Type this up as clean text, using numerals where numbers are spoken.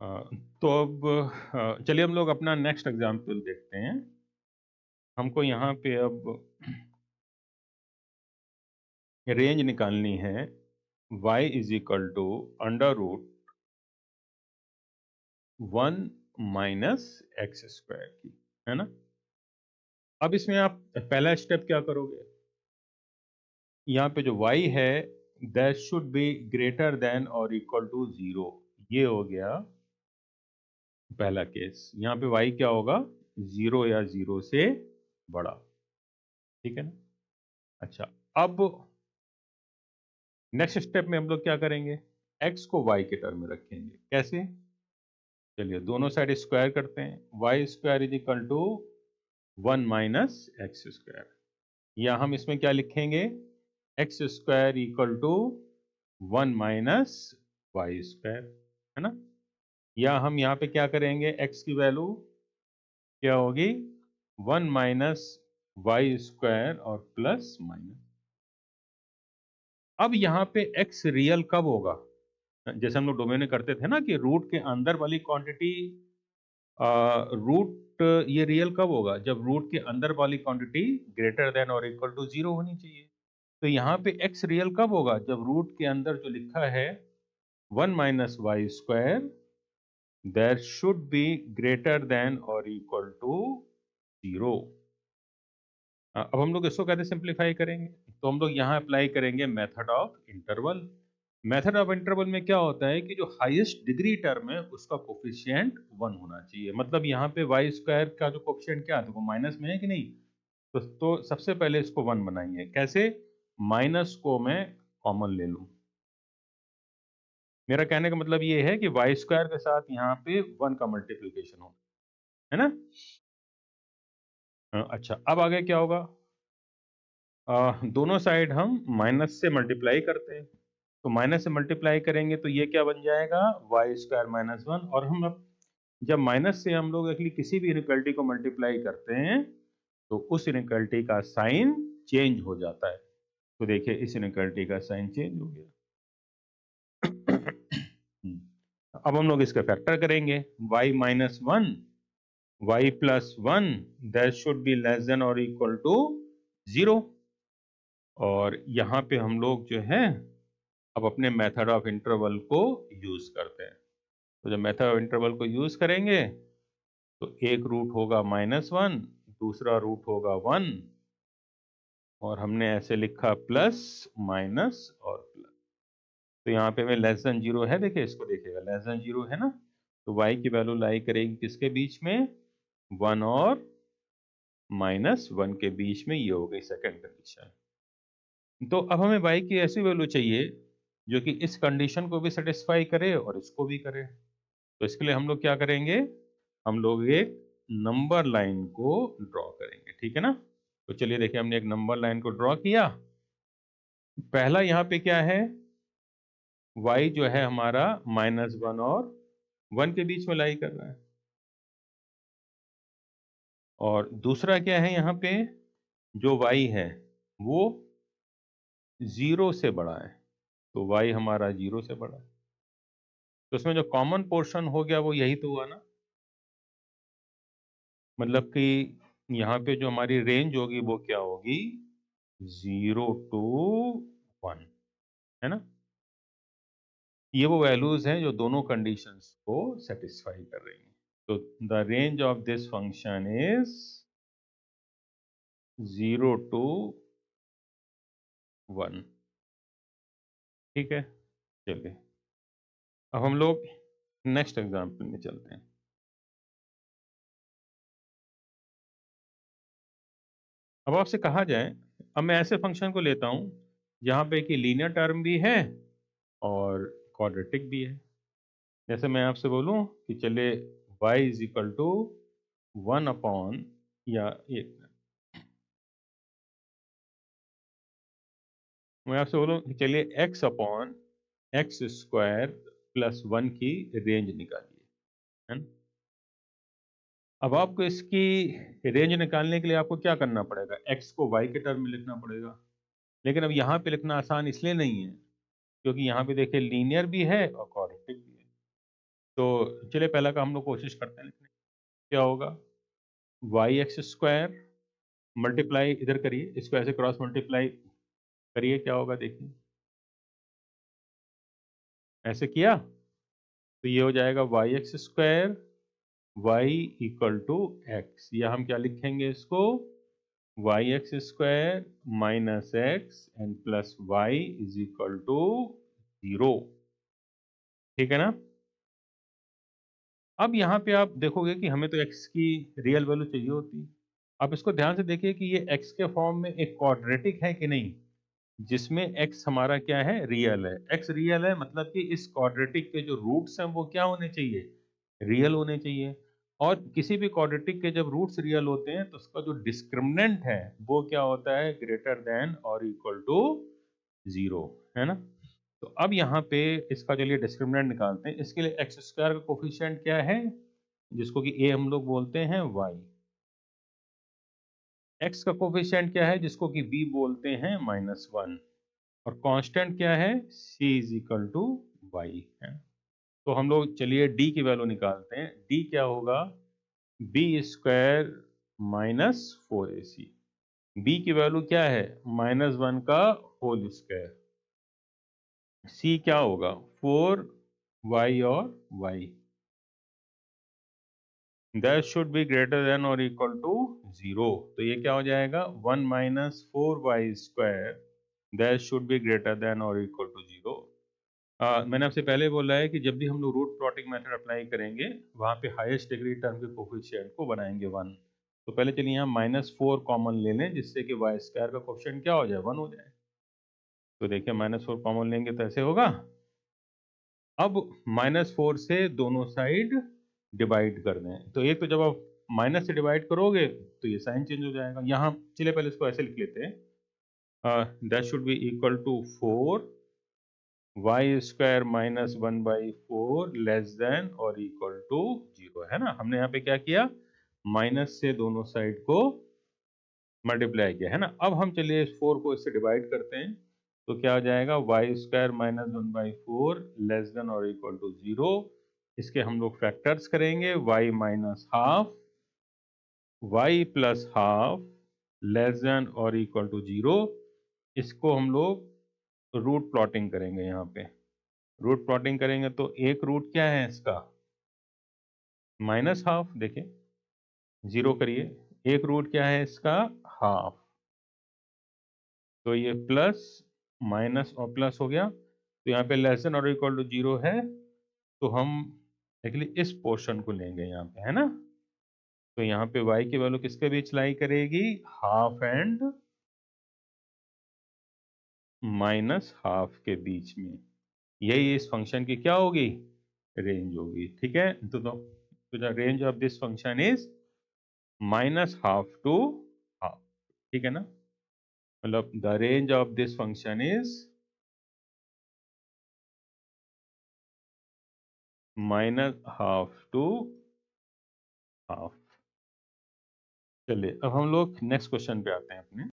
अ, तो अब चलिए हम लोग अपना नेक्स्ट एग्जाम्पल देखते हैं। हमको यहाँ पे अब रेंज निकालनी है y is equal to under root 1 minus X square की, है ना। अब इसमें आप पहला स्टेप क्या करोगे, यहाँ पे जो y है that should be greater than और इक्वल टू 0। ये हो गया पहला केस। यहाँ पे y क्या होगा, 0 या 0 से बड़ा, ठीक है ना। अच्छा, अब नेक्स्ट स्टेप में हम लोग क्या करेंगे, x को y के टर्म में रखेंगे। कैसे, चलिए दोनों साइड स्क्वायर करते हैं। Y square is equal to 1 minus X square, या हम इसमें क्या लिखेंगे, X square equal to 1 minus Y square, है ना। या हम यहाँ पे क्या करेंगे, x की वैल्यू क्या होगी, 1 माइनस वाई स्क्वायर और प्लस माइनस। अब यहाँ पे x रियल कब होगा, जैसे हम लोग डोमेन में करते थे ना कि रूट के अंदर वाली क्वांटिटी, रूट ये रियल कब होगा, जब रूट के अंदर वाली क्वांटिटी ग्रेटर देन और इक्वल टू 0 होनी चाहिए। तो यहाँ पे x रियल कब होगा, जब रूट के अंदर जो लिखा है 1 minus Y square that should be greater than और इक्वल टू 0। अब हम लोग इसको कैसे सिंप्लीफाई करेंगे, तो हम लोग यहाँ अप्लाई करेंगे method of interval. Method of interval में क्या होता है कि जो हाईएस्ट डिग्री टर्म है उसका कोफिशिएंट 1 होना चाहिए। मतलब यहाँ पे वाई स्क्वायर का जो कोफिशिएंट क्या है, वो माइनस में है कि नहीं। तो सबसे पहले इसको 1 बनाएंगे। कैसे, माइनस को मैं कॉमन ले लूं। मेरा कहने का मतलब ये है कि वाई स्क्वायर के साथ यहाँ पे 1 का मल्टीप्लीकेशन हो, है ना। अच्छा, अब आगे क्या होगा, दोनों साइड हम माइनस से मल्टीप्लाई करते हैं। तो माइनस से मल्टीप्लाई करेंगे तो ये क्या बन जाएगा, वाई स्क्वायर माइनस 1। और हम अब जब माइनस से हम लोग एक्चुअली किसी भी इनइक्वालिटी को मल्टीप्लाई करते हैं तो उस इनइक्वालिटी का साइन चेंज हो जाता है। तो देखिए इस इनइक्वालिटी का साइन चेंज हो गया। अब हम लोग इसका फैक्टर करेंगे, y minus 1 y plus 1 that should be less than और इक्वल टू 0। और यहाँ पे हम लोग जो है अब अपने मेथड ऑफ इंटरवल को यूज करते हैं। तो जब मेथड ऑफ इंटरवल को यूज करेंगे तो एक रूट होगा -1, दूसरा रूट होगा 1, और हमने ऐसे लिखा प्लस माइनस और प्लस। तो यहाँ पे में लेस देन 0 है, देखिए इसको देखिएगा, लेस देन 0 है ना। तो y की वैल्यू लाई करेगी किसके बीच में, 1 और -1 के बीच में। ये हो गई सेकंड कंडीशन। तो अब हमें y की ऐसी वैल्यू चाहिए जो कि इस कंडीशन को भी सेटिस्फाई करे और इसको भी करे। तो इसके लिए हम लोग क्या करेंगे, हम लोग एक नंबर लाइन को ड्रॉ करेंगे, ठीक है ना। तो चलिए देखिए, हमने एक नंबर लाइन को ड्रॉ किया। पहला यहाँ पे क्या है, y जो है हमारा -1 और 1 के बीच में लाई कर रहा है। और दूसरा क्या है, यहाँ पे जो y है वो 0 से बड़ा है। तो y हमारा 0 से बड़ा है। तो उसमें जो कॉमन पोर्शन हो गया वो यही तो हुआ ना। मतलब कि यहाँ पे जो हमारी रेंज होगी वो क्या होगी, 0 टू 1, है ना। ये वो वैल्यूज हैं जो दोनों कंडीशंस को सेटिस्फाई कर रही हैं। तो the range of this function is 0 to 1, ठीक है। चलिए अब हम लोग नेक्स्ट एग्जाम्पल में चलते हैं। अब आपसे कहा जाए, अब मैं ऐसे फंक्शन को लेता हूं जहां पे कि लीनियर टर्म भी है और क्वाड्रेटिक भी है। जैसे मैं आपसे बोलूं कि चलिए y is equal to 1 upon, या एक, मैं आपसे बोलूं कि चलिए x upon X square plus 1 की रेंज निकालिए, है ना। अब आपको इसकी रेंज निकालने के लिए आपको क्या करना पड़ेगा, x को y के टर्म में लिखना पड़ेगा। लेकिन अब यहाँ पे लिखना आसान इसलिए नहीं है क्योंकि यहाँ पे देखिए लीनियर भी है और क्वाड्रेटिक भी है। तो चलिए पहला का हम लोग कोशिश करते हैं लिखने की। क्या होगा, वाई एक्स स्क्वायर मल्टीप्लाई इधर करिए, इसको ऐसे क्रॉस मल्टीप्लाई करिए, क्या होगा देखिए, ऐसे किया तो ये हो जाएगा Y X square Y equal to X, या हम क्या लिखेंगे इसको, Y X square minus X and plus Y is equal to 0। ठीक है ना। अब यहाँ पे आप देखोगे कि हमें तो x की रियल वैल्यू चाहिए होती है। आप इसको ध्यान से देखिए कि ये x के फॉर्म में एक क्वाड्रेटिक है कि नहीं, जिसमें x हमारा क्या है, रियल है। x रियल है मतलब कि इस क्वाड्रेटिक के जो रूट्स हैं वो क्या होने चाहिए, रियल होने चाहिए। और किसी भी क्वाड्रेटिक के जब रूट्स रियल होते हैं तो उसका जो डिस्क्रिमिनेंट है वो क्या होता है, ग्रेटर देन और इक्वल टू 0, है ना। तो अब यहाँ पे इसका चलिए डिस्क्रिमिनेंट निकालते हैं। इसके लिए एक्स स्क्वायर का कोफिशिएंट क्या है, जिसको कि a हम लोग बोलते हैं y। x का कोफिशिएंट क्या है, जिसको कि b बोलते हैं -1। और कांस्टेंट क्या है, c is equal to Y है। तो हम लोग चलिए d की वैल्यू निकालते हैं। d क्या होगा, b square minus 4ac। b की वैल्यू क्या है, -1 का होल स्क्वायर। c क्या होगा, 4y और y, that should be greater than और इक्वल टू 0। तो ये क्या हो जाएगा, 1 minus 4y square that should be greater than और इक्वल टू 0। मैंने आपसे पहले बोला है कि जब भी हम लोग रूट प्लॉटिंग मेथड अप्लाई करेंगे वहाँ पे हाईएस्ट डिग्री टर्म के कोफिशिएंट को बनाएंगे 1। तो पहले चलिए यहाँ -4 कॉमन ले लें, जिससे कि y स्क्वायर का कोफिशिएंट क्या हो जाए, 1 हो जाए। तो देखिए -4 कॉमन लेंगे तो ऐसे होगा। अब -4 से दोनों साइड डिवाइड कर दें, तो एक तो जब आप माइनस से डिवाइड करोगे तो ये साइन चेंज हो जाएगा। यहाँ चलिए पहले इसको ऐसे लिख लेते हैं, that should be equal to 4 Y square minus 1/4 less than और इक्वल टू 0, है ना। हमने यहाँ पे क्या किया, माइनस से दोनों साइड को मल्टीप्लाई किया, है ना। अब हम चलिए इस 4 को इससे डिवाइड करते हैं, तो क्या हो जाएगा, Y square minus 1/4 less than और इक्वल टू 0। इसके हम लोग फैक्टर्स करेंगे, Y minus half, Y plus half less than और इक्वल टू 0। इसको हम लोग रूट प्लॉटिंग करेंगे। यहाँ पे रूट प्लॉटिंग करेंगे तो एक रूट क्या है इसका, माइनस हाफ, देखिए 0 करिए। एक रूट क्या है इसका, हाफ। तो ये प्लस माइनस और प्लस हो गया, तो यहाँ पे लेस देन और इक्वल टू 0 है, तो हम एक्चुअली इस पोर्शन को लेंगे यहाँ पे, है ना। तो यहाँ पे y की वैल्यू किसके बीच लाई करेगी, हाफ एंड माइनस हाफ के बीच में। यही इस फंक्शन की क्या होगी, रेंज होगी। ठीक है, तो the range of this function is minus half to half. ठीक है ना, मतलब the range of this function is minus half to half. चलिए अब हम लोग नेक्स्ट क्वेश्चन पे आते हैं अपने।